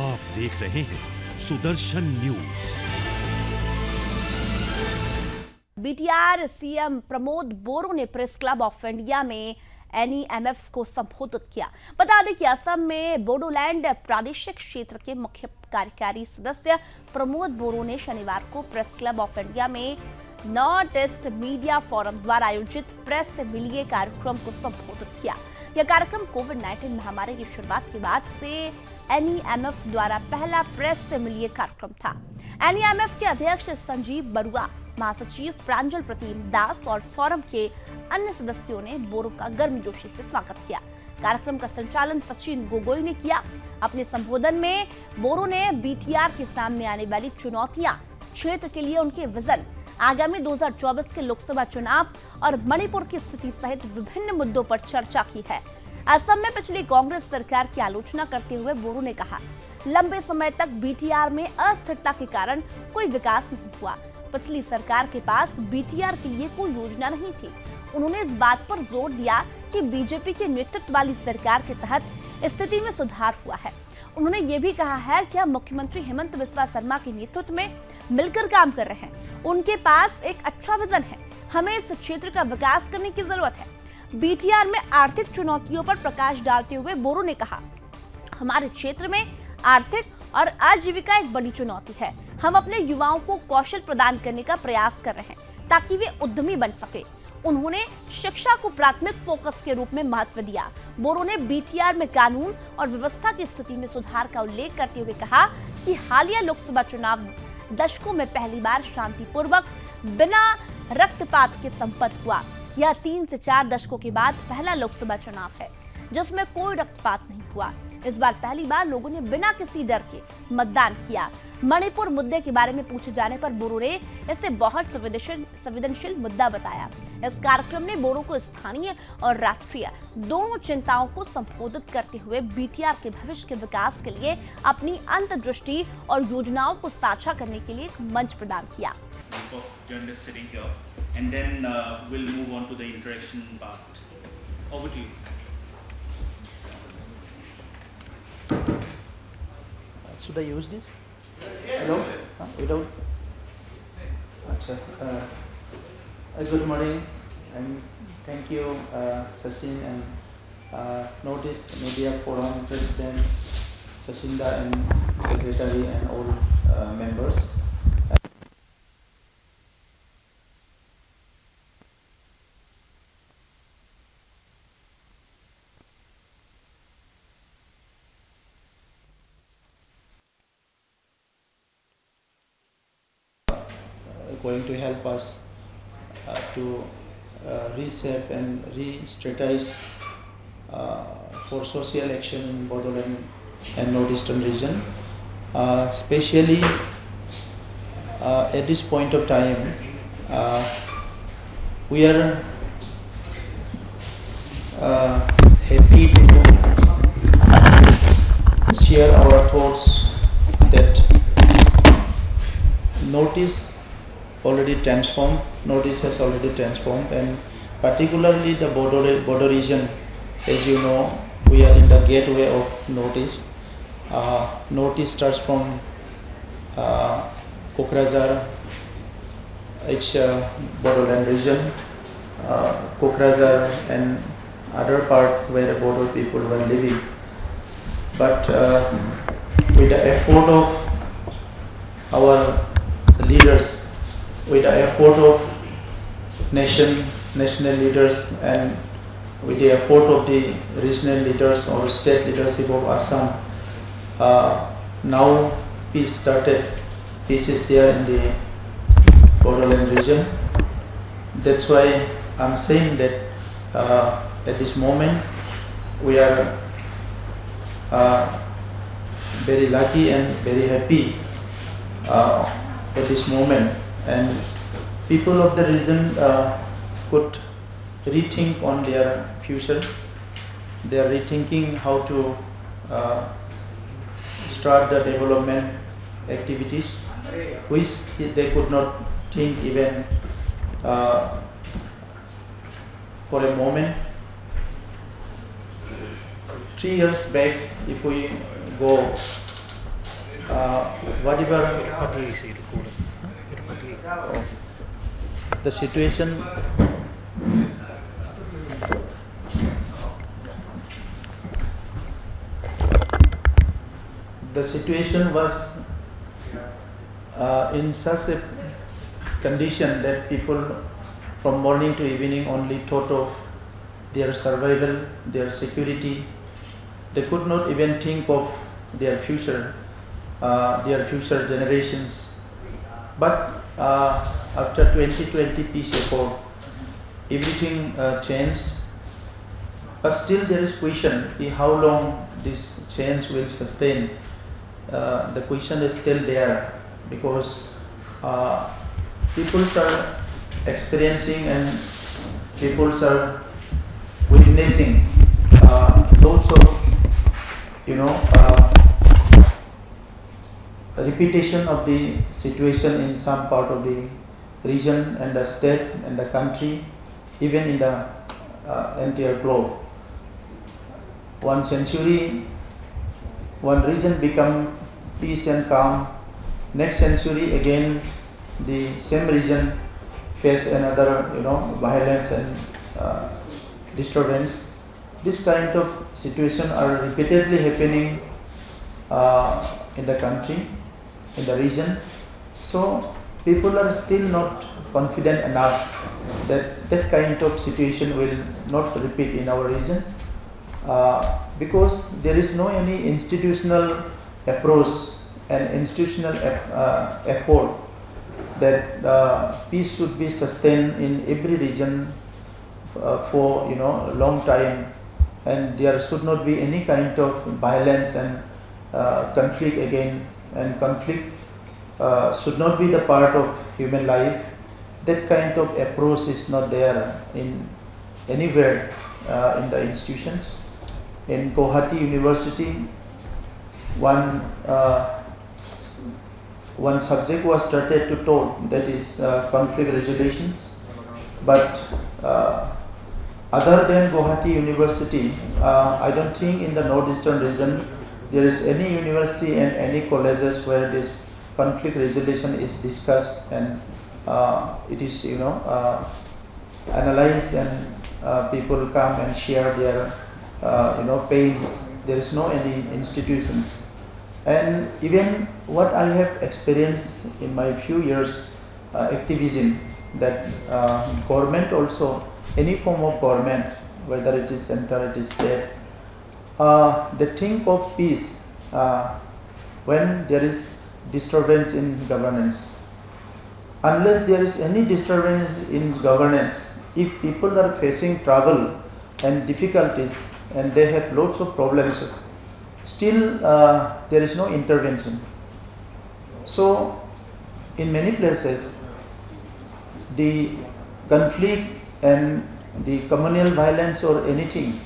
आप देख रहे हैं Sudarshan news. BTR CM Pramod Boro ने प्रेस क्लब ऑफ इंडिया में एनईएमएफ को संबोधित किया। बता दें कि असम में बोडोलैंड प्रादेशिक क्षेत्र के मुख्य कार्यकारी सदस्य प्रमोद बोरो ने शनिवार को प्रेस क्लब ऑफ इंडिया में नॉर्थ ईस्ट मीडिया फोरम द्वारा आयोजित प्रेस से मिलिए कार्यक्रम को संबोधित किया। यह कार्यक्रम कोविड-19 महामारी की शुरुआत के बाद से एनईएमएफ द्वारा पहला प्रेस से मिलिए कार्यक्रम था। एनईएमएफ के अध्यक्ष संजीव बरुआ, महासचिव प्रांजल प्रतिम दास और फोरम के अन्य सदस्यों ने बोरो का गर्मजोशी से स्वागत किया। कार्यक्रम का संचालन सचिन गोगोई ने किया। अपने संबोधन में बोरो ने बीटीआर के सामने आने वाली चुनौतियां, क्षेत्र के लिए उनके विजन, आगामी 2024 के लोकसभा चुनाव और मणिपुर की स्थिति सहित विभिन्न मुद्दों पर चर्चा की है। असम में पिछली कांग्रेस सरकार की आलोचना करते हुए बोरो ने कहा, लंबे समय तक बीटीआर में अस्थिरता के कारण कोई विकास नहीं हुआ। पिछली सरकार के पास बीटीआर के लिए कोई योजना नहीं थी। उन्होंने इस बात पर जोर दिया कि बीजेपी के नेतृत्व वाली सरकार के तहत स्थिति में सुधार हुआ है। उन्होंने ये भी कहा है कि हम मुख्यमंत्री हेमंत बिस्वा शर्मा के नेतृत्व में मिलकर काम कर रहे हैं। उनके पास एक अच्छा विजन है। हमें इस क्षेत्र का विकास करने की जरूरत है। बीटीआर में आर्थिक चुनौतियों पर प्रकाश डालते हुए बोरो ने कहा, हमारे क्षेत्र में आर्थिक और आजीविका एक बड़ी चुनौती है। हम अपने युवाओं को कौशल प्रदान करने का प्रयास कर रहे हैं ताकि वे उद्यमी बन सके। उन्होंने शिक्षा को प्राथमिक फोकस के रूप में महत्व दिया। बोरो ने बीटीआर में कानून और व्यवस्था की स्थिति में सुधार का उल्लेख करते हुए कहा कि हालिया लोकसभा चुनाव दशकों में पहली बार शांतिपूर्वक बिना रक्तपात के संपन्न हुआ। यह 3 से 4 दशकों के बाद पहला लोकसभा चुनाव है जिसमें कोई रक्तपात नहीं हुआ। इस बार पहली बार लोगों ने बिना किसी डर के मतदान किया। मणिपुर मुद्दे के बारे में पूछे जाने पर बोरो ने इसे बहुत संवेदनशील मुद्दा बताया। इस कार्यक्रम में बोरो को स्थानीय और राष्ट्रीय दोनों चिंताओं को संबोधित करते हुए बीटीआर के भविष्य के विकास के लिए अपनी अंतर्दृष्टि और योजनाओं को साझा करने के लिए एक मंच प्रदान किया। Should I use this? Hello? Without? Achha. Good morning and thank you, Sachin and Noticed Media Forum President Sachinda and Secretary and all members. Going to help us to reshape and re-strategize for social action in Bodoland and Northeastern region. Especially at this point of time, we are happy to share our thoughts that Northeast Northeast has already transformed, and particularly the border region. As you know, we are in the gateway of Northeast. Northeast starts from Kokrajhar, it's borderland region, Kokrajhar and other part where border people were living. But with the effort of our leaders, with the effort of national leaders and with the effort of the regional leaders or state leadership of Assam, now peace started. Peace is there in the borderland region. That's why I'm saying that at this moment we are very lucky and very happy at this moment, and people of the region could rethink on their future. They are rethinking how to start the development activities, which they could not think even for a moment. 3 years back, if we go whatever the situation was in such a condition that people from morning to evening only thought of their survival, their security. They could not even think of their future generations. But after 2020 peace accord, everything changed. But still there is question how long this change will sustain. The question is still there because people are experiencing and people are witnessing lots of repetition of the situation in some part of the region and the state and the country, even in the entire globe. One century, one region become peace and calm. Next century again, the same region face another violence and disturbance. This kind of situation are repeatedly happening in the country, in the region. So people are still not confident enough that that kind of situation will not repeat in our region because there is no any institutional approach and institutional effort that peace should be sustained in every region for long time, and there should not be any kind of violence and conflict again, and conflict should not be the part of human life. That kind of approach is not there in anywhere in the institutions. In Guwahati University, one subject was started to taught, that is conflict resolutions. But other than Guwahati University, I don't think in the northeastern region there is any university and any colleges where this conflict resolution is discussed and it is analyzed and people come and share their pains. There is no any institutions. And even what I have experienced in my few years activism, that government also, any form of government, whether it is center, it is state, they think of peace when there is disturbance in governance. Unless there is any disturbance in governance, if people are facing trouble and difficulties and they have lots of problems, still there is no intervention. So in many places the conflict and the communal violence or anything,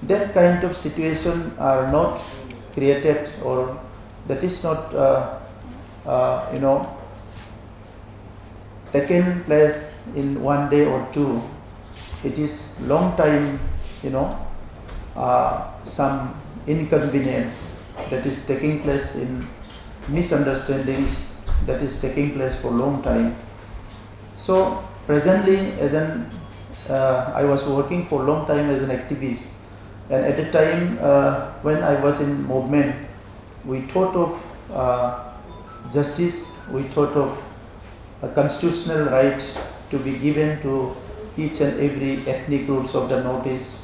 that kind of situation are not created, or that is not taken place in one day or two. It is long time, some inconvenience that is taking place, in misunderstandings that is taking place for long time. So presently, as an I was working for long time as an activist, and at the time when I was in movement, we thought of justice, we thought of a constitutional right to be given to each and every ethnic groups of the Northeast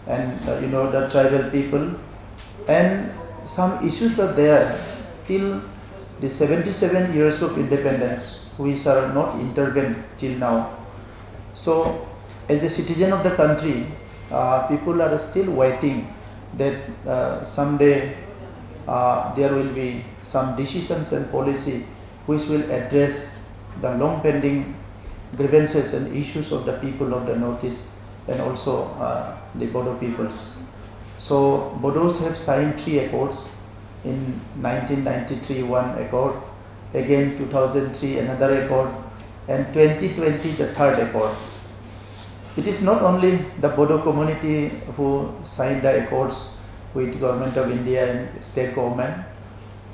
and the tribal people, and some issues are there till the 77 years of independence which are not intervened till now. So as a citizen of the country, people are still waiting that someday there will be some decisions and policy which will address the long pending grievances and issues of the people of the Northeast and also the Bodo peoples. So Bodos have signed 3 accords. In 1993 one accord, again 2003 another accord, and 2020 the 3rd accord. It is not only the Bodo community who signed the accords with Government of India and state government,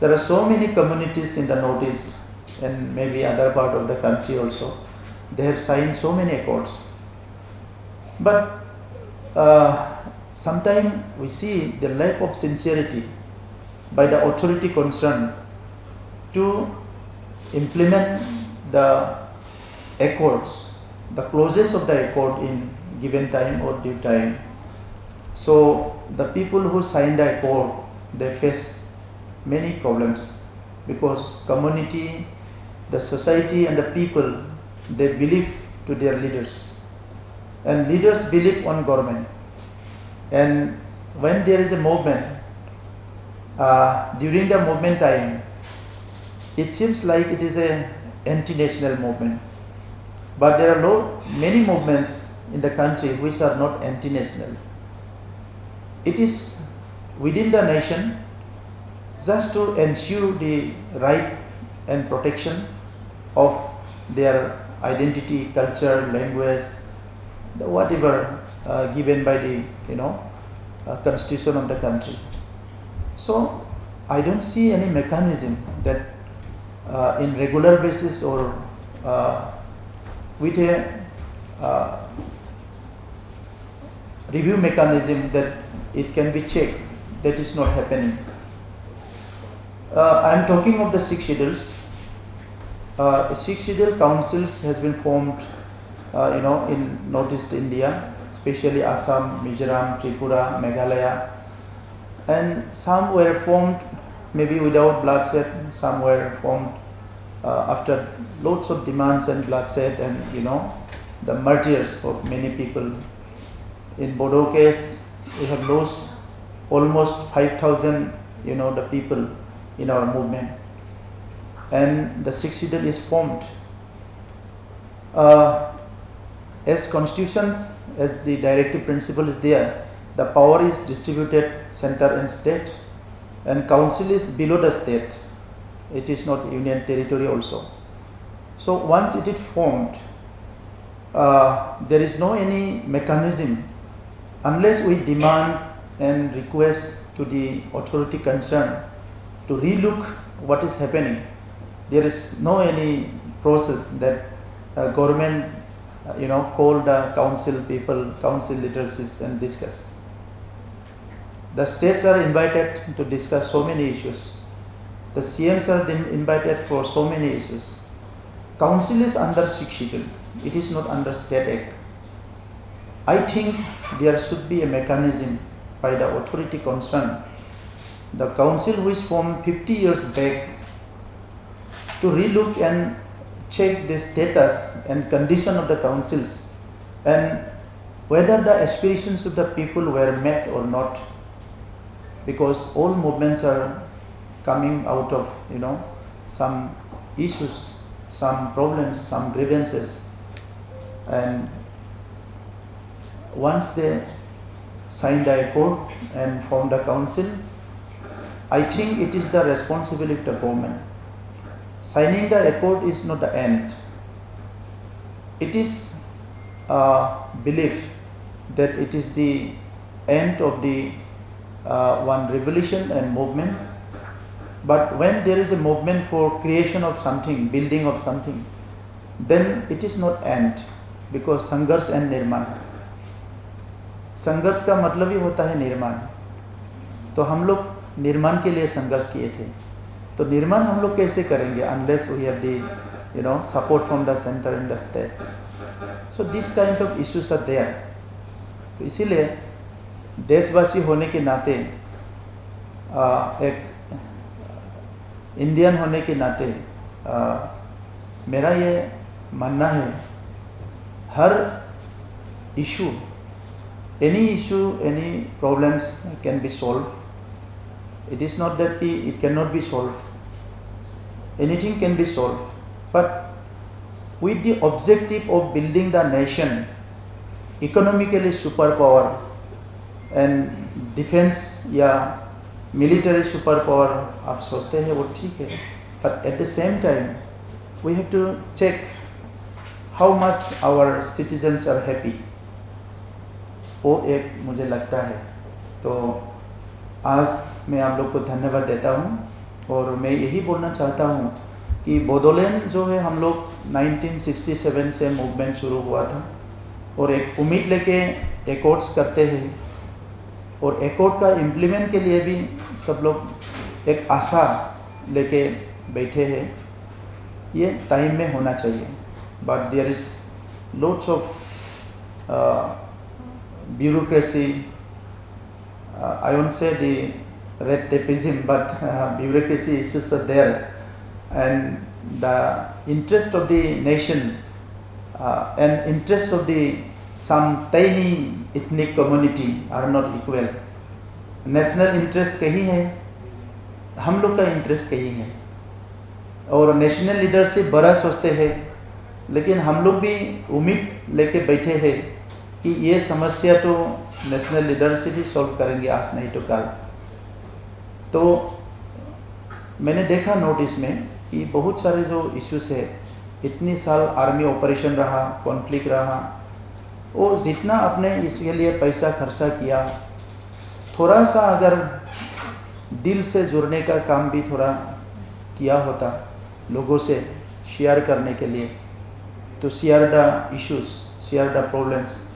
There are so many communities in the Northeast and maybe other part of the country also. They have signed so many accords. But sometimes we see the lack of sincerity by the authority concerned to implement the accords, the clauses of the accord in given time or due time. So the people who signed the accord, they face many problems because community, the society and the people, they believe to their leaders. And leaders believe on government. And when there is a movement, during the movement time, it seems like it is a anti-national movement. But there are many movements in the country which are not anti-national. It is within the nation just to ensure the right and protection of their identity, culture, language, whatever given by the constitution of the country. So I don't see any mechanism that in regular basis or with a review mechanism that it can be checked. That is not happening. I am talking of the 6 schedules. 6 schedule councils has been formed in Northeast India, especially Assam, Mizoram, Tripura, Meghalaya, and some were formed maybe without bloodshed, some were formed after lots of demands and bloodshed and the martyrs of many people. In Bodo case, we have lost almost 5,000 the people in our movement, and the 6th schedule is formed. As constitutions, as the directive principle is there, the power is distributed center and state, and council is below the state. It is not union territory also. So once it is formed, there is no any mechanism unless we demand and request to the authority concerned to relook what is happening. There is no any process that government call the council people, council leaderships and discuss. The states are invited to discuss so many issues. The CMs are invited for so many issues. Council is under 6th schedule. It is not under state act. I think there should be a mechanism by the authority concerned. The council which formed 50 years back to relook and check the status and condition of the councils and whether the aspirations of the people were met or not, because all movements are coming out of some issues, some problems, some grievances, and once they sign the accord and form the council, I think it is the responsibility of the government. Signing the accord is not the end. It is a belief that it is the end of the one revolution and movement. But when there is a movement for creation of something, building of something, then it is not end, because संघर्ष and निर्माण. संघर्ष का मतलब ही होता है निर्माण. तो हम लोग निर्माण के लिए संघर्ष किए थे. तो निर्माण हम लोग कैसे करेंगे unless we have the support from the center and the states. So this kind of issues are there. तो इसीलिए देशवासी होने के नाते, एक इंडियन होने के नाते मेरा ये मानना है, हर issue, any issue, any problems can be solved. It is not that it cannot be solved. Anything can be solved, but with the objective of building the nation economically superpower and defense या military superpower आप सोचते हैं वो ठीक है, but at the same time we have to check how much our citizens are happy. वो एक मुझे लगता है. तो आज मैं आप लोग को धन्यवाद देता हूँ और मैं यही बोलना चाहता हूँ कि बोडोलैंड जो है हम लोग 1967 से मूवमेंट शुरू हुआ था और एक उम्मीद लेके एकॉर्ड्स करते हैं और एकॉर्ड का इम्प्लीमेंट के लिए भी सब लोग एक आशा लेके बैठे हैं। ये टाइम में होना चाहिए, but there is lots of bureaucracy. I won't say the red tapeism, but bureaucracy issues are there, and the interest of the nation and interest of the some tiny ethnic community are not equal. National interest कहीं है, हम लोग का interest कहीं है, और national leadership बड़ा सोचते हैं, लेकिन हम लोग भी उम्मीद लेके बैठे हैं कि ये समस्या तो नेशनल लीडरशिप ही सॉल्व करेंगे, आज नहीं तो कल। तो मैंने देखा नोटिस में कि बहुत सारे जो इश्यूज है, इतनी साल आर्मी ऑपरेशन रहा, कॉन्फ्लिक्ट रहा, वो जितना आपने इसके लिए पैसा खर्चा किया, थोड़ा सा अगर दिल से जुड़ने का काम भी थोड़ा किया होता, लोगों से शेयर करने के लिए, to share the issues, share the problems,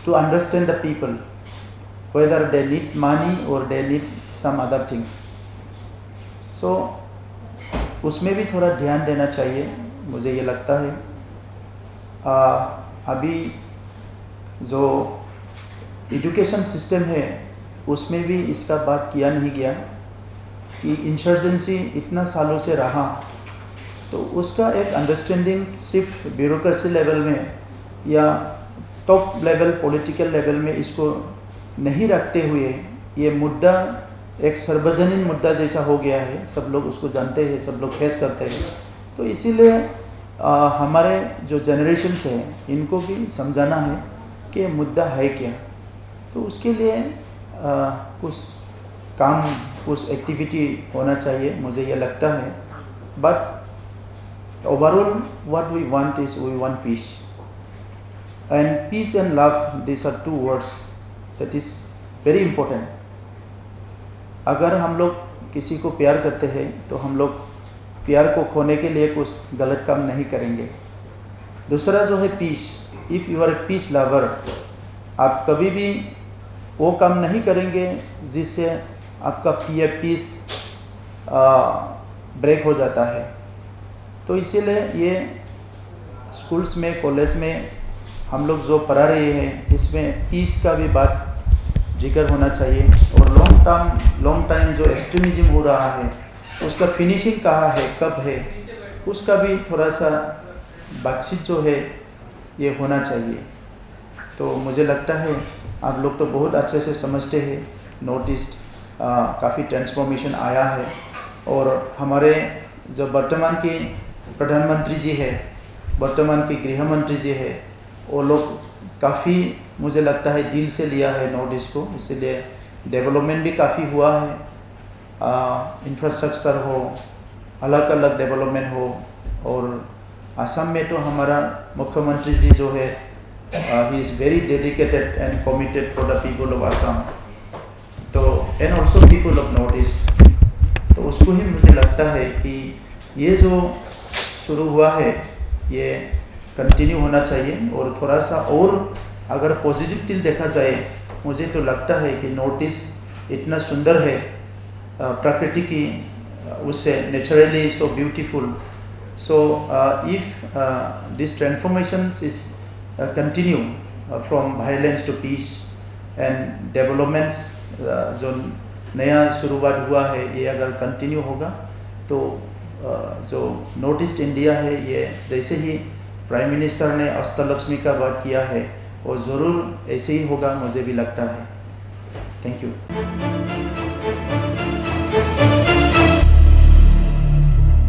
to understand the people, whether they need money or they need some other things. So, उसमें भी थोड़ा ध्यान देना चाहिए, मुझे ये लगता है। अभी जो एजुकेशन सिस्टम है उसमें भी इसका बात किया नहीं गया कि इंसर्जेंसी इतना सालों से रहा, तो उसका एक अंडरस्टैंडिंग सिर्फ ब्यूरोक्रेसी लेवल में या टॉप लेवल पॉलिटिकल लेवल में इसको नहीं रखते हुए ये मुद्दा एक सार्वजनिक मुद्दा जैसा हो गया है, सब लोग उसको जानते हैं, सब लोग फेस करते हैं। तो इसीलिए हमारे जो जनरेशन्स हैं इनको भी समझाना है कि मुद्दा है क्या, तो उसके लिए कुछ काम, कुछ एक्टिविटी होना चाहिए, मुझे ये लगता है। But overall, what we want is we want peace, and peace and love, these are two words that is very important. अगर हम लोग किसी को प्यार करते हैं तो हम लोग प्यार को खोने के लिए कुछ गलत काम नहीं करेंगे। दूसरा जो है peace, if you are a peace lover, आप कभी भी वो काम नहीं करेंगे जिससे आपका पीस ब्रेक हो जाता है। तो इसीलिए ये स्कूल्स में, कॉलेज में हम लोग जो पढ़ा रहे हैं, इसमें पीस का भी बात जिक्र होना चाहिए। और लॉन्ग टाइम जो एक्सट्रीमिज्म हो रहा है उसका फिनिशिंग कहाँ है, कब है, उसका भी थोड़ा सा बातचीत जो है ये होना चाहिए। तो मुझे लगता है आप लोग तो बहुत अच्छे से समझते हैं, नोटिस्ड काफ़ी ट्रांसफॉर्मेशन आया है, और हमारे जो वर्तमान की प्रधानमंत्री जी है, वर्तमान की गृह मंत्री जी है, वो लोग काफ़ी मुझे लगता है दिल से लिया है नोटिस को, इसीलिए डेवलपमेंट भी काफ़ी हुआ है। इंफ्रास्ट्रक्चर हो, अलग अलग डेवलपमेंट हो, और असम में तो हमारा मुख्यमंत्री जी जो है, he is very dedicated and committed for the people of Assam, तो and also people of north east. तो उसको ही मुझे लगता है कि ये जो शुरू हुआ है ये कंटिन्यू होना चाहिए, और थोड़ा सा और अगर पॉजिटिव देखा जाए, मुझे तो लगता है कि नॉर्थ ईस्ट इतना सुंदर है, प्रकृति की उससे naturally so beautiful. So if this transformation is continue from violence to peace and developments, जो नया शुरुआत हुआ है ये अगर कंटिन्यू होगा तो जो नॉर्थ ईस्ट इंडिया है, ये जैसे ही प्राइम मिनिस्टर ने अष्टलक्ष्मी का बात किया है वो ज़रूर ऐसे ही होगा, मुझे भी लगता है। Thank you.